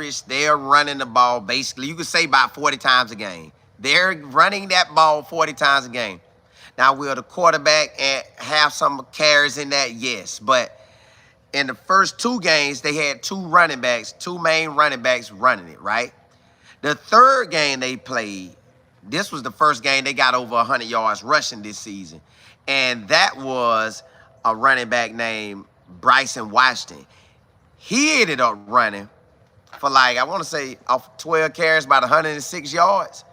average, they're running the ball basically, you could say about 40 times a game. They're running that ball 40 times a game. Now, will the quarterback have some carries in that? Yes. But in the first 2 games, they had 2 main running backs running it, right? The third game they played, this was the first game they got over 100 yards rushing this season. And that was a running back named Bryson Washington. He ended up running for like, I want to say, off 12 carries, about 106 yards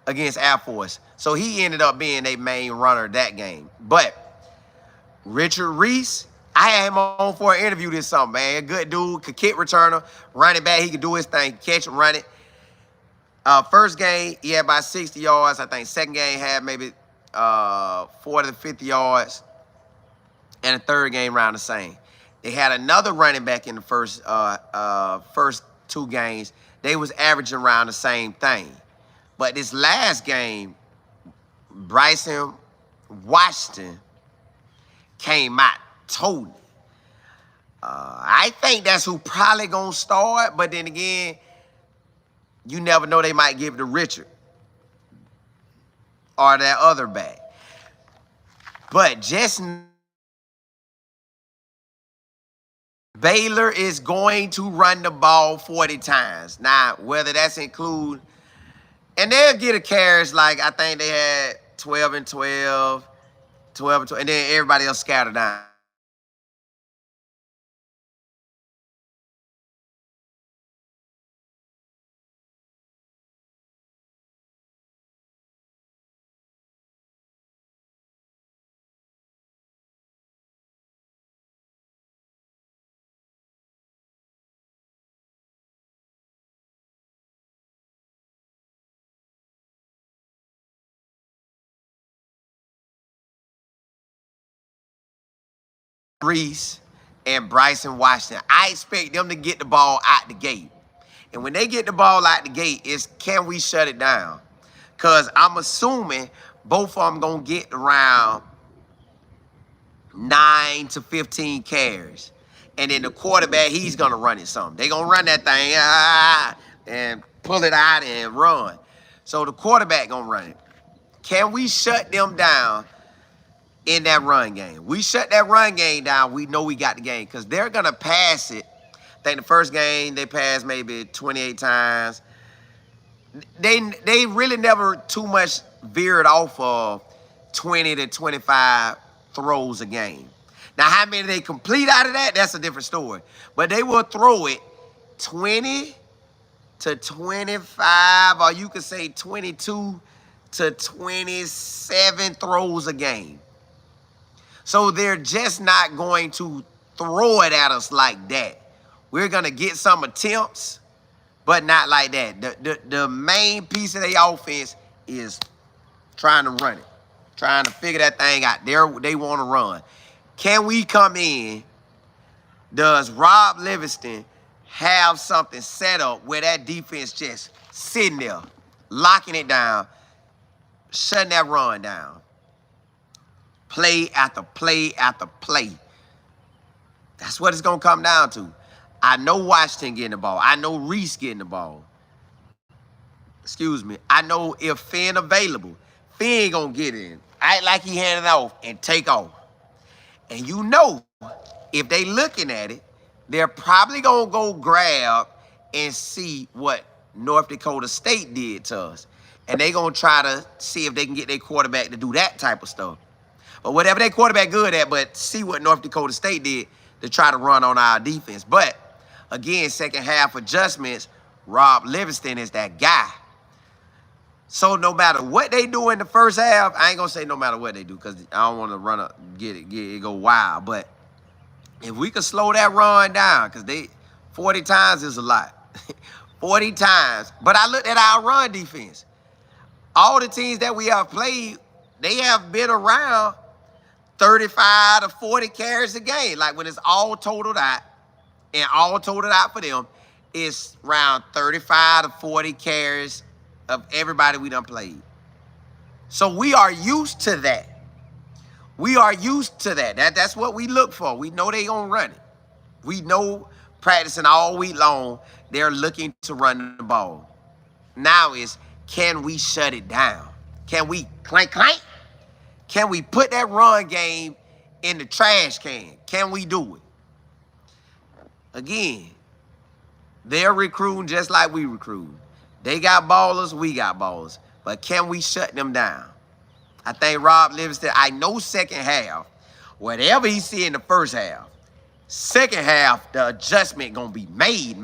against Air Force. So he ended up being a main runner that game. But Richard Reese, I had him on for an interview this summer, man. Good dude, could kick returner, running back. He could do his thing, catch and run it. First game, he had about 60 yards. I think second game had maybe 40 to 50 yards. And the third game around the same. They had another running back in the first 2 games. They was averaging around the same thing. But this last game, Bryson Washington came out totally. I think that's who probably gonna start, but then again, you never know, they might give it to Richard or that other back. But just Baylor is going to run the ball 40 times. Now, whether that's include, and they'll get a carries, like I think they had 12 and 12, 12 and 12, and then everybody else scattered down. Reese and Bryson Washington. I expect them to get the ball out the gate. And when they get the ball out the gate, it's can we shut it down? Because I'm assuming both of them going to get around 9 to 15 carries. And then the quarterback, he's going to run it some. They're going to run that thing and pull it out and run. So the quarterback going to run it. Can we shut them down in that run game? We shut that run game down, we know we got the game because they're going to pass it. I think the first game they passed maybe 28 times. They really never too much veered off of 20 to 25 throws a game. Now, how many they complete out of that, that's a different story. But they will throw it 20 to 25, or you could say 22 to 27 throws a game. So they're just not going to throw it at us like that. We're going to get some attempts, but not like that. The main piece of their offense is trying to run it, trying to figure that thing out. They want to run. Can we come in? Does Rob Livingston have something set up where that defense just sitting there, locking it down, shutting that run down? Play after play after play. That's what it's going to come down to. I know Washington getting the ball. I know Reese getting the ball. Excuse me. I know if Finn available, Finn going to get in. Act like he handed off and take off. And you know, if they looking at it, they're probably going to go grab and see what North Dakota State did to us. And they're going to try to see if they can get their quarterback to do that type of stuff. But whatever their quarterback good at, but see what North Dakota State did to try to run on our defense. But, again, second half adjustments, Rob Livingston is that guy. So no matter what they do in the first half, I ain't going to say no matter what they do because I don't want to run up, get it go wild. But if we could slow that run down, because 40 times is a lot. 40 times. But I looked at our run defense. All the teams that we have played, they have been around 35 to 40 carries a game. Like when it's all totaled out, and all totaled out for them, it's around 35 to 40 carries of everybody we done played. So we are used to that. We are used to that. That's what we look for. We know they gonna run it. We know practicing all week long they're looking to run the ball. Now is, can we shut it down? Can we clank, clank? Can we put that run game in the trash can? Can we do it? Again, they're recruiting just like we recruit. They got ballers, we got ballers. But can we shut them down? I think Rob Livingston, I know second half, whatever he see in the first half, second half, the adjustment going to be made.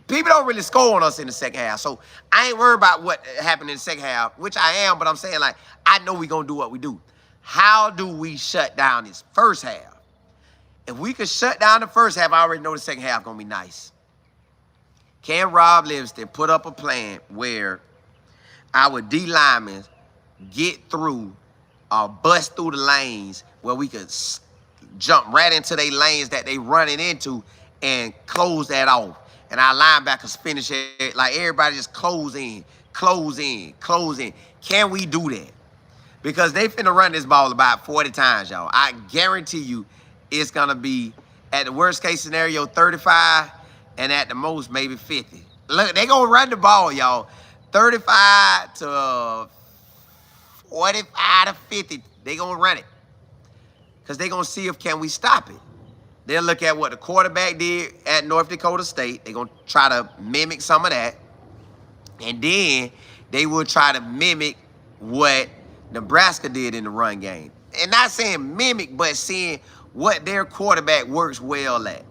People don't really score on us in the second half. So I ain't worried about what happened in the second half, which I am, but I'm saying, like, I know we going to do what we do. How do we shut down this first half? If we could shut down the first half, I already know the second half going to be nice. Can Rob Livingston put up a plan where our D linemen get through or bust through the lanes where we could jump right into their lanes that they running into and close that off? And our linebackers finish it, like everybody just close in. Can we do that? Because they finna run this ball about 40 times, y'all. I guarantee you it's going to be, at the worst case scenario, 35, and at the most, maybe 50. Look, they going to run the ball, y'all. 35 to 45 to 50. They going to run it. Because they going to see if can we stop it. They'll look at what the quarterback did at North Dakota State. They're going to try to mimic some of that. And then they will try to mimic what Nebraska did in the run game. And not saying mimic, but seeing what their quarterback works well at.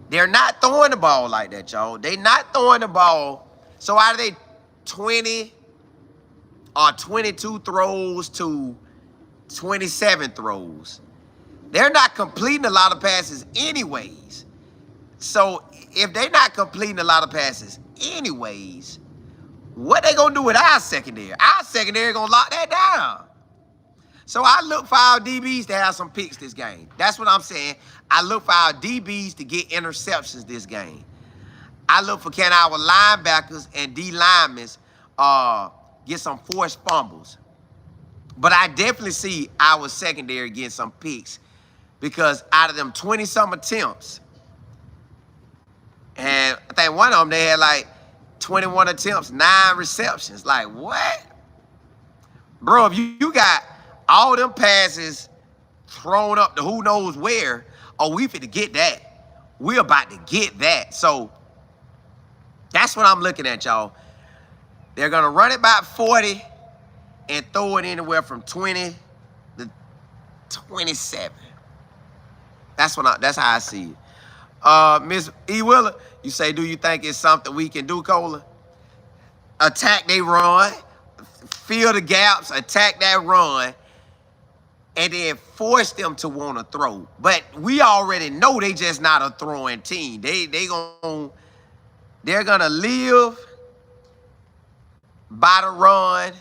They're not throwing the ball like that, y'all. They're not throwing the ball. So out of they 20 or 22 throws to 27 throws, they're not completing a lot of passes anyways. So if they're not completing a lot of passes anyways, what they going to do with our secondary? Our secondary going to lock that down. So I look for our DBs to have some picks this game. That's what I'm saying. I look for our DBs to get interceptions this game. I look for can our linebackers and D linemen get some forced fumbles. But I definitely see our secondary getting some picks because out of them 20-some attempts, and I think one of them, they had like 21 attempts, 9 receptions. Like, what? Bro, if you got all them passes thrown up to who knows where, oh, we finna get that. We're about to get that. So that's what I'm looking at, y'all. They're going to run it about 40 and throw it anywhere from 20 to 27. That's how I see it. Miss E. Willer, you say, do you think it's something we can do, Cola? Attack they run, fill the gaps, attack that run, and then force them to want to throw. But we already know they just not a throwing team. They're gonna live by the run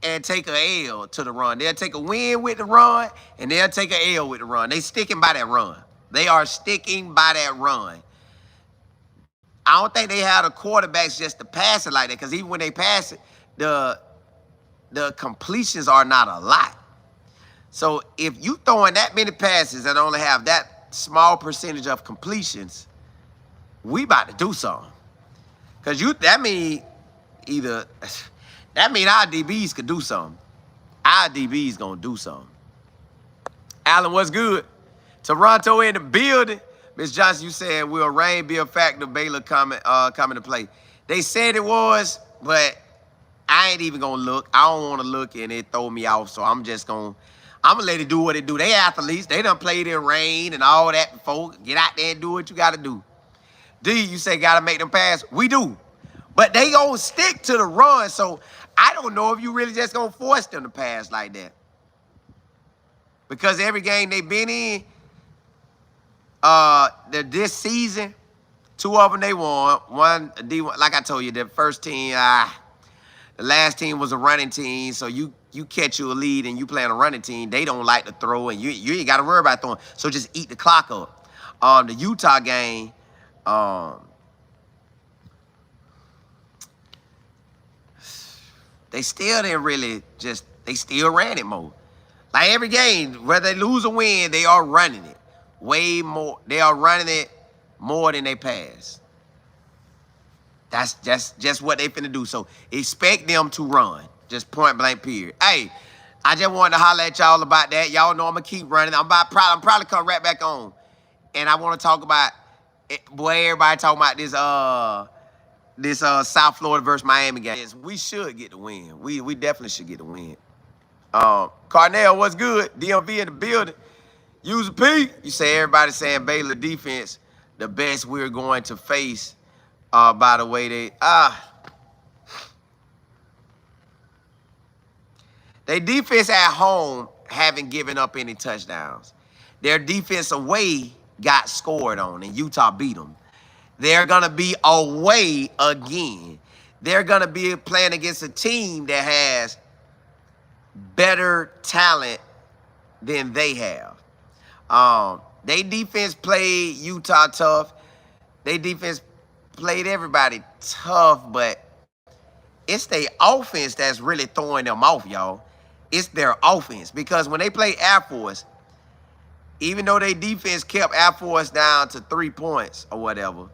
and take a L to the run. They'll take a win with the run, and they'll take a L with the run. They sticking by that run. They are sticking by that run. I don't think they have the quarterbacks just to pass it like that, because even when they pass it, the completions are not a lot. So if you throwing that many passes and only have that small percentage of completions, we about to do something. Because that mean our DBs could do something. Our DBs gonna do something. Alan, what's good? Toronto in the building. Miss Johnson, you said, will rain be a factor of Baylor coming to play? They said it was, but I ain't even gonna look. I don't want to look and it throw me off. So I'm gonna let it do what it do. They athletes. They done played in rain and all that before. Get out there and do what you gotta do. D, you say gotta make them pass. We do. But they gonna stick to the run. So I don't know if you really just gonna force them to pass like that. Because every game they been in, this season, 2 of them they won. One, D1, like I told you, the first team, the last team was a running team. So you catch you a lead and you play on a running team, they don't like to throw, and you ain't got to worry about throwing. So just eat the clock up. The Utah game, they still didn't really they still ran it more. Like every game, whether they lose or win, they are running it. Way more. They are running it more than they pass. That's just what they finna do. So expect them to run. Just point blank period. Hey, I just wanted to holler at y'all about that. Y'all know I'm gonna keep running. I'm probably come right back on. And I want to talk about boy, everybody talking about this South Florida versus Miami game. We should get the win. We definitely should get the win. Carnell, what's good? DMV in the building. Use a P. You say everybody saying Baylor defense the best we're going to face. By the way, they defense at home haven't given up any touchdowns. Their defense away got scored on, and Utah beat them. They're gonna be away again. They're gonna be playing against a team that has better talent than they have. They defense played Utah tough. They defense played everybody tough, but it's their offense that's really throwing them off, y'all. It's their offense. Because when they play Air Force, even though their defense kept Air Force down to 3 points or whatever,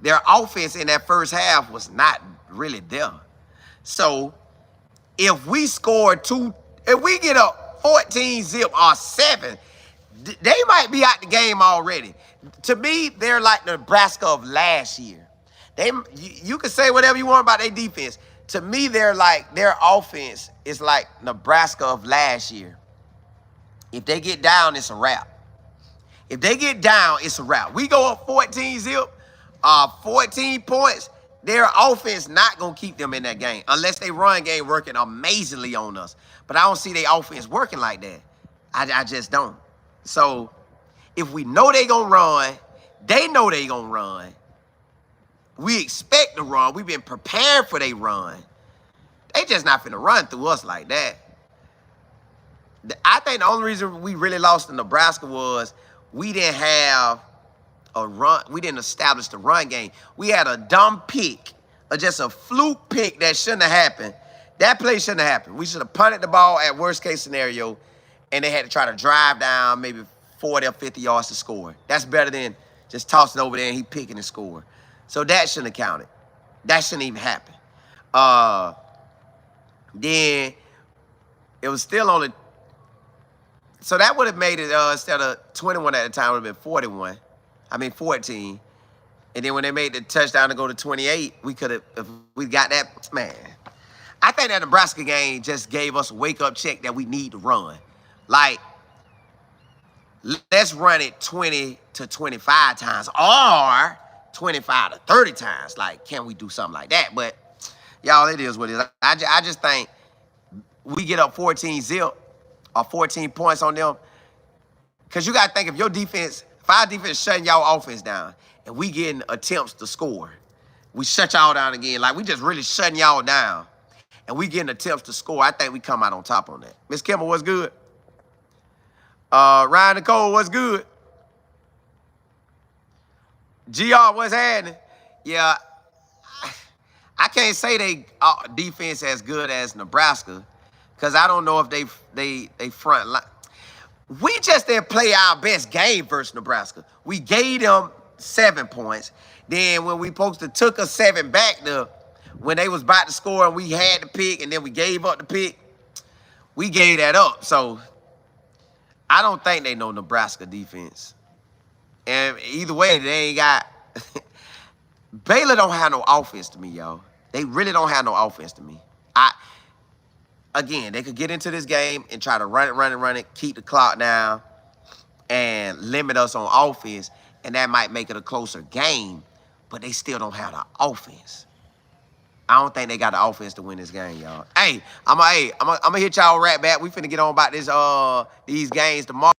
their offense in that first half was not really there. So if we score if we get a 14-zip or 7, they might be out the game already. To me, they're like Nebraska of last year. You can say whatever you want about their defense. To me, their offense is like Nebraska of last year. If they get down, it's a wrap. If they get down, it's a wrap. We go up 14-zip, 14 points. Their offense not going to keep them in that game unless they run game working amazingly on us. But I don't see their offense working like that. I just don't. So if we know they going to run, they know they going to run. We expect to run. We've been prepared for they run. They just not finna run through us like that. I think the only reason we really lost to Nebraska was we didn't have a run. We didn't establish the run game. We had a dumb pick, or just a fluke pick that shouldn't have happened. That play shouldn't have happened. We should have punted the ball at worst case scenario, and they had to try to drive down maybe 40 or 50 yards to score. That's better than just tossing over there and he picking and score. So that shouldn't have counted. That shouldn't even happen. Then it was still only. So that would have made it, instead of 21 at the time, it would have been 41. 14. And then when they made the touchdown to go to 28, we could have, if we got that, man. I think that Nebraska game just gave us a wake-up check that we need to run. Like, let's run it 20 to 25 times or 25 to 30 times. Like, can we do something like that? But, y'all, it is what it is. I just think we get up 14-zip or 14 points on them. Because you got to think, if your defense, if our defense shutting y'all offense down and we getting attempts to score, we shut y'all down again. Like, we just really shutting y'all down and we getting attempts to score, I think we come out on top on that. Miss Kimball, what's good? Ryan Nicole, what's good? GR, what's happening? Yeah, I can't say they defense as good as Nebraska because I don't know if they front line. We just didn't play our best game versus Nebraska. We gave them 7 points. Then when we supposed to took a 7 back when they was about to score and we had the pick and then we gave up the pick, we gave that up. So I don't think they know Nebraska defense. And either way, they ain't got Baylor don't have no offense to me, y'all. They really don't have no offense to me. Again, they could get into this game and try to run it, keep the clock down, and limit us on offense, and that might make it a closer game, but they still don't have the offense. I don't think they got the offense to win this game, y'all. Hey, I'm gonna hit y'all right back. We finna get on about these games tomorrow.